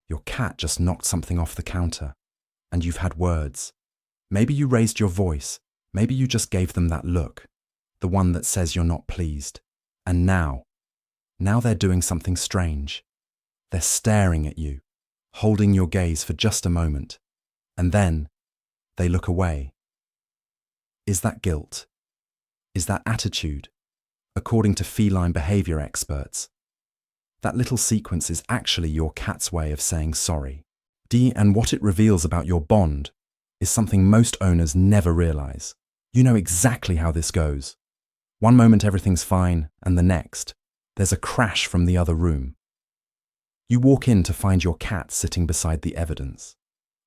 Your cat just knocked something off the counter, and you've had words. Maybe you raised your voice. Maybe you just gave them that look, the one that says you're not pleased. And now they're doing something strange. They're staring at you, holding your gaze for just a moment, and then they look away. Is that guilt? Is that attitude? According to feline behavior experts, that little sequence is actually your cat's way of saying sorry. And what it reveals about your bond is something most owners never realize. You know exactly how this goes. One moment everything's fine, and the next, there's a crash from the other room. You walk in to find your cat sitting beside the evidence.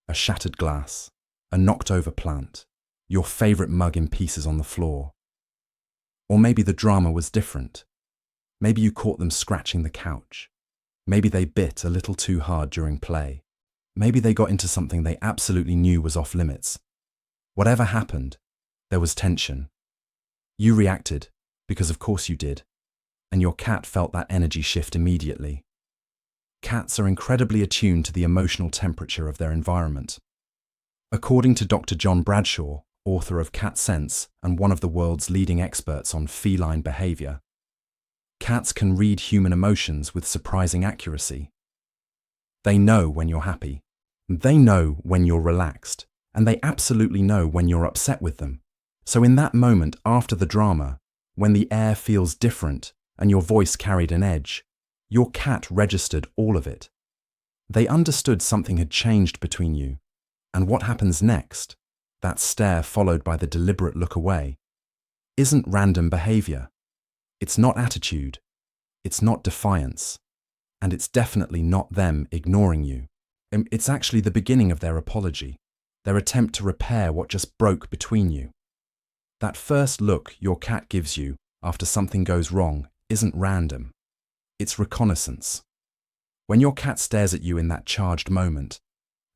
A shattered glass, a knocked-over plant, your favorite mug in pieces on the floor. Or maybe the drama was different. Maybe you caught them scratching the couch. Maybe they bit a little too hard during play. Maybe they got into something they absolutely knew was off limits. Whatever happened, there was tension. You reacted, because of course you did, and your cat felt that energy shift immediately. Cats are incredibly attuned to the emotional temperature of their environment. According to Dr. John Bradshaw, author of Cat Sense and one of the world's leading experts on feline behavior, cats can read human emotions with surprising accuracy. They know when you're happy, they know when you're relaxed, and they absolutely know when you're upset with them. So in that moment after the drama, when the air feels different and your voice carried an edge, your cat registered all of it. They understood something had changed between you, and what happens next, that stare followed by the deliberate look away, isn't random behavior. It's not attitude, it's not defiance, and it's definitely not them ignoring you. It's actually the beginning of their apology, their attempt to repair what just broke between you. That first look your cat gives you after something goes wrong isn't random. It's reconnaissance. When your cat stares at you in that charged moment,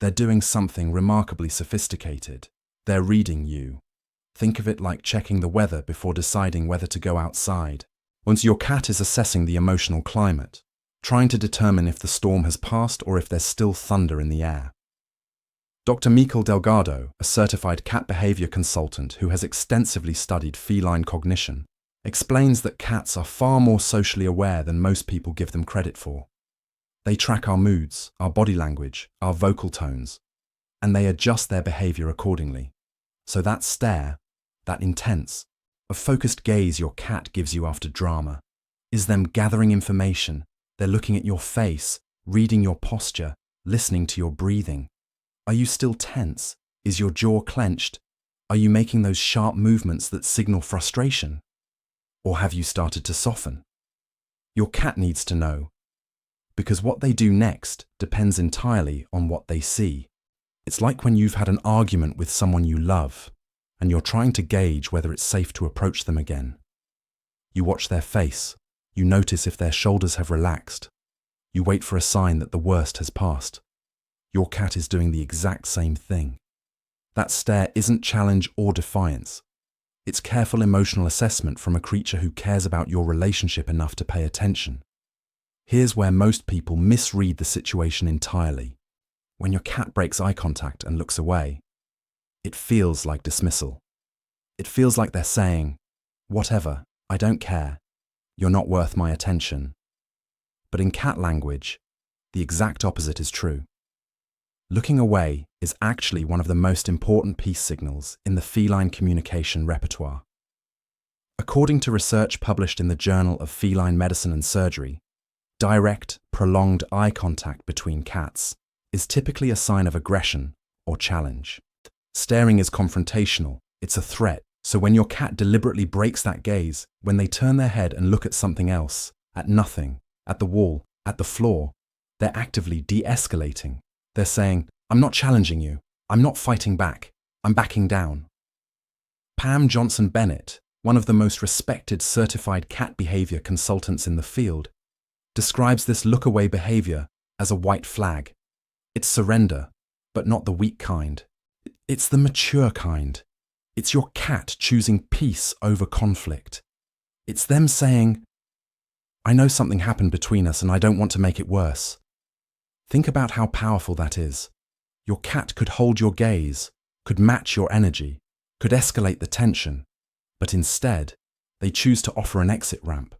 they're doing something remarkably sophisticated. They're reading you. Think of it like checking the weather before deciding whether to go outside. Once your cat is assessing the emotional climate, trying to determine if the storm has passed or if there's still thunder in the air. Dr. Mikel Delgado, a certified cat behavior consultant who has extensively studied feline cognition, explains that cats are far more socially aware than most people give them credit for. They track our moods, our body language, our vocal tones, and they adjust their behavior accordingly. So that stare, that intense, a focused gaze your cat gives you after drama, is them gathering information. They're looking at your face, reading your posture, listening to your breathing. Are you still tense? Is your jaw clenched? Are you making those sharp movements that signal frustration? Or have you started to soften? Your cat needs to know, because what they do next depends entirely on what they see. It's like when you've had an argument with someone you love, and you're trying to gauge whether it's safe to approach them again. You watch their face. You notice if their shoulders have relaxed. You wait for a sign that the worst has passed. Your cat is doing the exact same thing. That stare isn't challenge or defiance. It's careful emotional assessment from a creature who cares about your relationship enough to pay attention. Here's where most people misread the situation entirely. When your cat breaks eye contact and looks away, it feels like dismissal. It feels like they're saying, "Whatever, I don't care. You're not worth my attention." But in cat language, the exact opposite is true. Looking away is actually one of the most important peace signals in the feline communication repertoire. According to research published in the Journal of Feline Medicine and Surgery, direct, prolonged eye contact between cats is typically a sign of aggression or challenge. Staring is confrontational, it's a threat. So when your cat deliberately breaks that gaze, when they turn their head and look at something else, at nothing, at the wall, at the floor, they're actively de-escalating. They're saying, "I'm not challenging you. I'm not fighting back. I'm backing down." Pam Johnson-Bennett, one of the most respected certified cat behavior consultants in the field, describes this look-away behavior as a white flag. It's surrender, but not the weak kind. It's the mature kind. It's your cat choosing peace over conflict. It's them saying, "I know something happened between us and I don't want to make it worse. Think about how powerful that is. Your cat could hold your gaze, could match your energy, could escalate the tension, but instead, they choose to offer an exit ramp.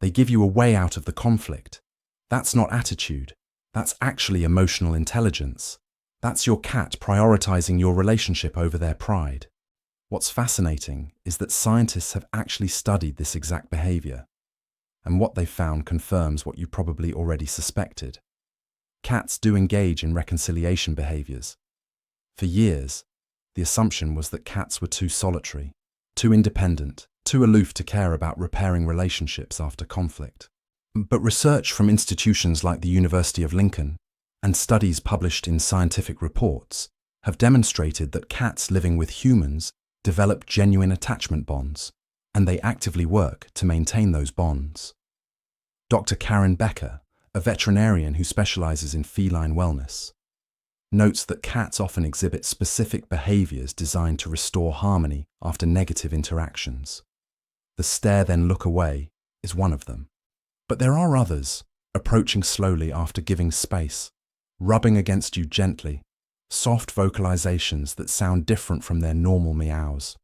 They give you a way out of the conflict. That's not attitude. That's actually emotional intelligence. That's your cat prioritizing your relationship over their pride. What's fascinating is that scientists have actually studied this exact behavior, and what they found confirms what you probably already suspected. Cats do engage in reconciliation behaviors. For years, the assumption was that cats were too solitary, too independent, too aloof to care about repairing relationships after conflict. But research from institutions like the University of Lincoln and studies published in scientific reports have demonstrated that cats living with humans develop genuine attachment bonds, and they actively work to maintain those bonds. Dr. Karen Becker, a veterinarian who specializes in feline wellness, notes that cats often exhibit specific behaviors designed to restore harmony after negative interactions. The stare then look away is one of them. But there are others, approaching slowly after giving space, rubbing against you gently, soft vocalizations that sound different from their normal meows.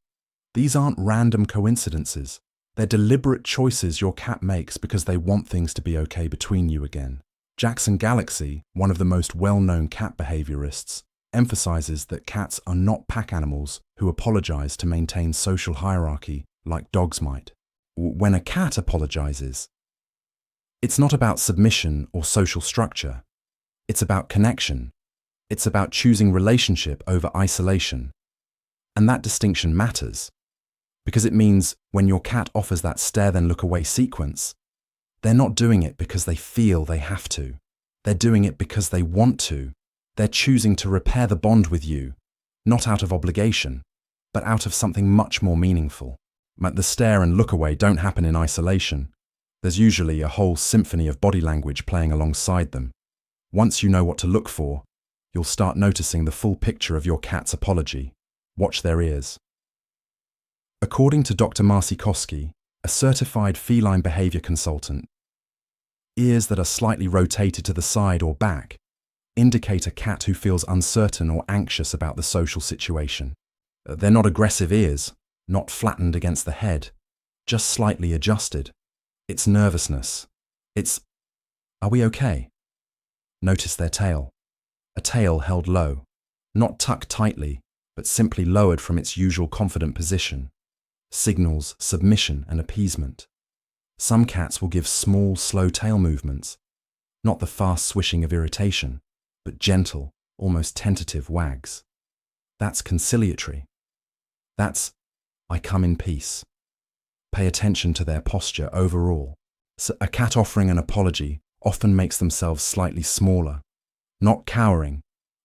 These aren't random coincidences. They're deliberate choices your cat makes because they want things to be okay between you again. Jackson Galaxy, one of the most well-known cat behaviorists, emphasizes that cats are not pack animals who apologize to maintain social hierarchy like dogs might. When a cat apologizes, it's not about submission or social structure. It's about connection. It's about choosing relationship over isolation. And that distinction matters, because it means when your cat offers that stare then look away sequence, they're not doing it because they feel they have to. They're doing it because they want to. They're choosing to repair the bond with you, not out of obligation, but out of something much more meaningful. But the stare and look away don't happen in isolation. There's usually a whole symphony of body language playing alongside them. Once you know what to look for, you'll start noticing the full picture of your cat's apology. Watch their ears. According to Dr. Marcy Koski, a certified feline behavior consultant, ears that are slightly rotated to the side or back indicate a cat who feels uncertain or anxious about the social situation. They're not aggressive ears, not flattened against the head, just slightly adjusted. It's nervousness. It's, are we okay? Notice their tail. A tail held low, not tucked tightly, but simply lowered from its usual confident position. Signals submission and appeasement. Some cats will give small, slow tail movements, not the fast swishing of irritation, but gentle, almost tentative wags. That's conciliatory. That's, I come in peace. Pay attention to their posture overall. So a cat offering an apology often makes themselves slightly smaller, not cowering,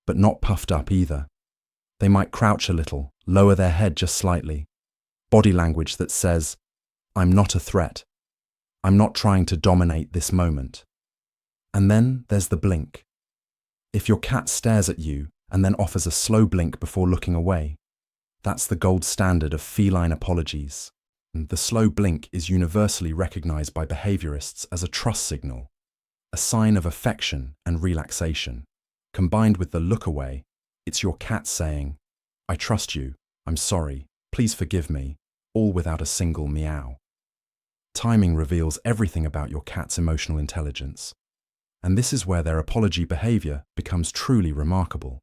but not puffed up either. They might crouch a little, lower their head just slightly. Body language that says, I'm not a threat. I'm not trying to dominate this moment. And then there's the blink. If your cat stares at you and then offers a slow blink before looking away, that's the gold standard of feline apologies. The slow blink is universally recognized by behaviorists as a trust signal, a sign of affection and relaxation. Combined with the look away, it's your cat saying, I trust you, I'm sorry, please forgive me, all without a single meow. Timing reveals everything about your cat's emotional intelligence, and this is where their apology behavior becomes truly remarkable.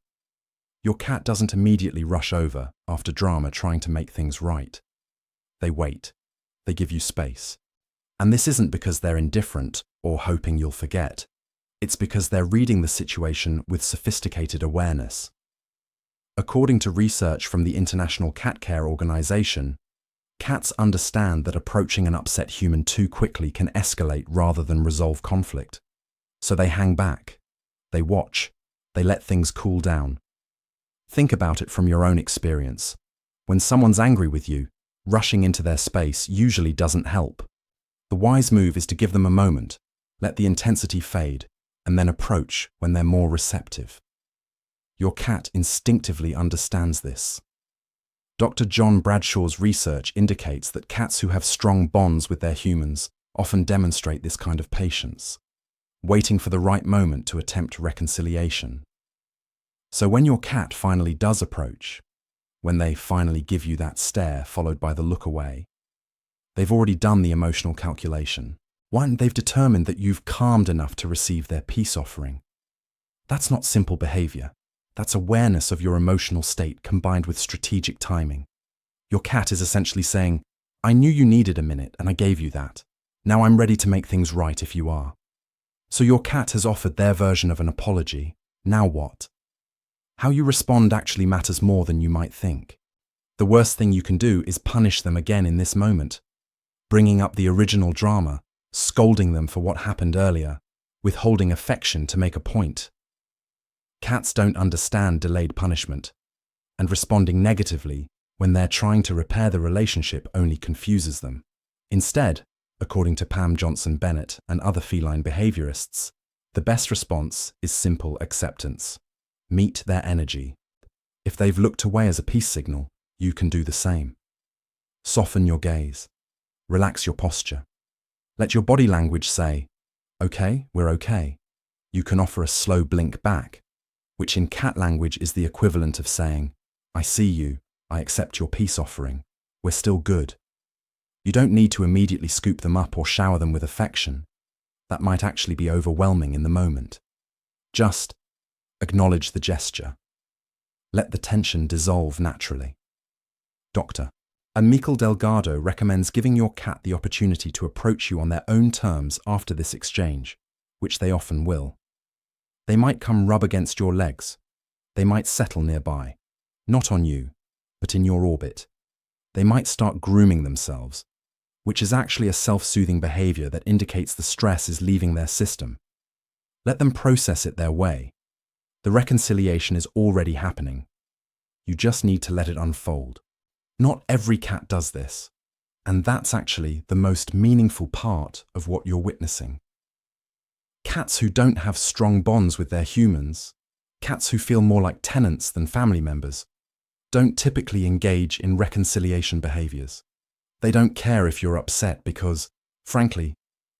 Your cat doesn't immediately rush over after drama trying to make things right. They wait. They give you space. And this isn't because they're indifferent or hoping you'll forget. It's because they're reading the situation with sophisticated awareness. According to research from the International Cat Care Organization, cats understand that approaching an upset human too quickly can escalate rather than resolve conflict. So they hang back. They watch. They let things cool down. Think about it from your own experience. When someone's angry with you, rushing into their space usually doesn't help. The wise move is to give them a moment, let the intensity fade, and then approach when they're more receptive. Your cat instinctively understands this. Dr. John Bradshaw's research indicates that cats who have strong bonds with their humans often demonstrate this kind of patience. waiting for the right moment to attempt reconciliation. So when your cat finally does approach, when they finally give you that stare followed by the look away, they've already done the emotional calculation. One, they've determined that you've calmed enough to receive their peace offering. That's not simple behavior. That's awareness of your emotional state combined with strategic timing. Your cat is essentially saying, I knew you needed a minute and I gave you that. Now I'm ready to make things right if you are. So your cat has offered their version of an apology. Now what? How you respond actually matters more than you might think. The worst thing you can do is punish them again in this moment, bringing up the original drama, scolding them for what happened earlier, withholding affection to make a point. Cats don't understand delayed punishment, and responding negatively when they're trying to repair the relationship only confuses them. Instead, according to Pam Johnson-Bennett and other feline behaviorists, the best response is simple acceptance. Meet their energy. If they've looked away as a peace signal, you can do the same. Soften your gaze. Relax your posture. Let your body language say, okay, we're okay. You can offer a slow blink back, which in cat language is the equivalent of saying, I see you, I accept your peace offering, we're still good. You don't need to immediately scoop them up or shower them with affection. That might actually be overwhelming in the moment. Just acknowledge the gesture. Let the tension dissolve naturally. Dr. Amical Delgado recommends giving your cat the opportunity to approach you on their own terms after this exchange, which they often will. They might come rub against your legs. They might settle nearby, not on you, but in your orbit. They might start grooming themselves, which is actually a self-soothing behavior that indicates the stress is leaving their system. Let them process it their way. The reconciliation is already happening. You just need to let it unfold. Not every cat does this, and that's actually the most meaningful part of what you're witnessing. Cats who don't have strong bonds with their humans, cats who feel more like tenants than family members, don't typically engage in reconciliation behaviors. They don't care if you're upset because, frankly,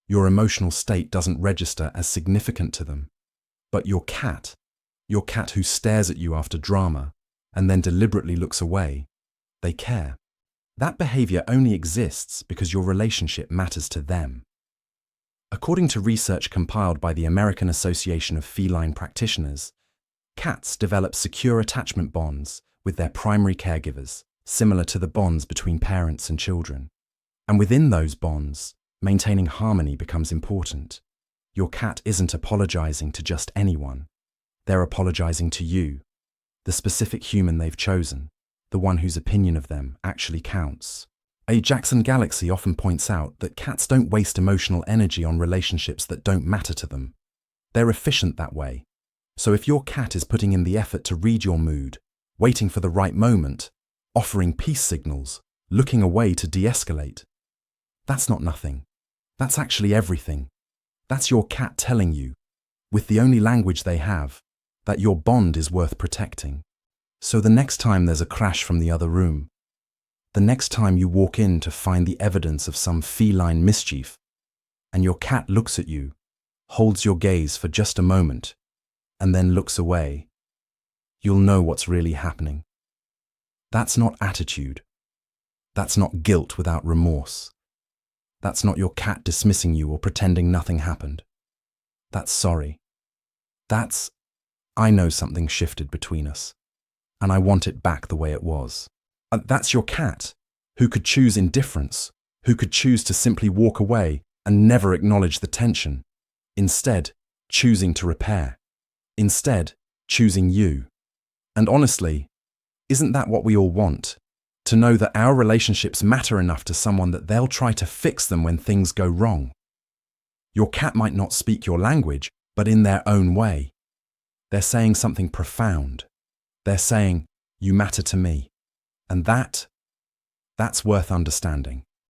your emotional state doesn't register as significant to them. But your cat who stares at you after drama and then deliberately looks away, they care. That behavior only exists because your relationship matters to them. According to research compiled by the American Association of Feline Practitioners, cats develop secure attachment bonds with their primary caregivers, similar to the bonds between parents and children. And within those bonds, maintaining harmony becomes important. Your cat isn't apologizing to just anyone. They're apologizing to you, the specific human they've chosen, the one whose opinion of them actually counts. A Jackson Galaxy often points out that cats don't waste emotional energy on relationships that don't matter to them. They're efficient that way. So if your cat is putting in the effort to read your mood, waiting for the right moment, offering peace signals, looking away to de-escalate, that's not nothing. That's actually everything. That's your cat telling you, with the only language they have, that your bond is worth protecting. So the next time there's a crash from the other room, the next time you walk in to find the evidence of some feline mischief, and your cat looks at you, holds your gaze for just a moment, and then looks away, you'll know what's really happening. That's not attitude. That's not guilt without remorse. That's not your cat dismissing you or pretending nothing happened. That's sorry. That's, I know something shifted between us, and I want it back the way it was. That's your cat, who could choose indifference, who could choose to simply walk away and never acknowledge the tension, instead choosing to repair, instead choosing you. And honestly, isn't that what we all want? To know that our relationships matter enough to someone that they'll try to fix them when things go wrong. Your cat might not speak your language, but in their own way. They're saying something profound. They're saying, you matter to me. And that's worth understanding.